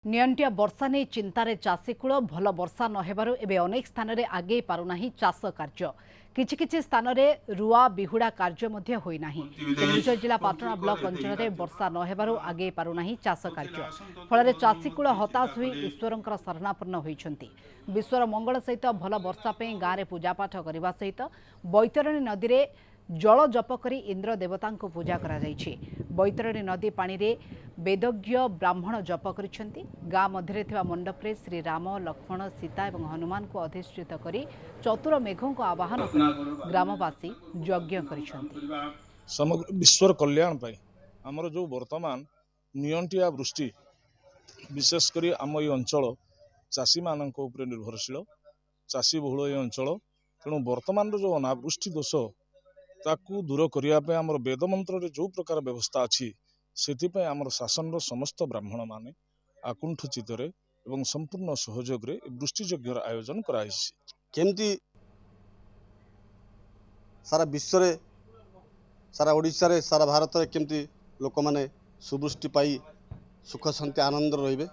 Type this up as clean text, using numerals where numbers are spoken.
नियंटिया वर्षा नहीं चिंतार चाषीकूल भल वर्षा नहेबारु एबे अनेक स्थान में आगे पारुनाही चाष कार्य किछि किछि स्थान में रुआ बिहुड़ा कार्य मध्य होई नाही। केन्दुझर जिला पाटणा ब्लॉक अंचल में वर्षा नहेबारु आगे पारुनाही चाष कार्य फल चाषीकूल हताश होई ईश्वरंकर शरणापन्न होइछंती। विश्वर मंगल सहित भल वर्षा पे गाँव में पूजापाठ करने सहित बैतरणी नदी में जल जप करी इंद्र देवता को पूजा करा जायछि। बैतरणी नदी पानी रे वेदज्ञ ब्राह्मण जप करिसेंती। गाँ मध्य थिबा मंडप रे श्री राम लक्ष्मण सीता और हनुमान को अधिष्ठित करी चतुर मेघों को आवाहन करी ग्रामवासी यज्ञ करिसेंती। समग्र विश्वर कल्याण पाई आमर जो वर्तमान नियंटिया वृष्टि विशेष करी आम ये अंचल चाषी मान निर्भरशील चाषी बहुल ये अंचल तेणु वर्तमान जो अनावृष्टि दोष ताकू दूर करने आमर वेद मंत्र जो प्रकार व्यवस्था अच्छी से आमर शासन समस्त ब्राह्मण माने आकुंठ चित्तरे एवं संपूर्ण सहयोग रे वृष्टि यज्ञ आयोजन केमती सारा विश्व सारा ओडिशा रे सारा भारत रे केमती लोक माने सुवृष्टि पाई सुख शांति आनंद रहिबे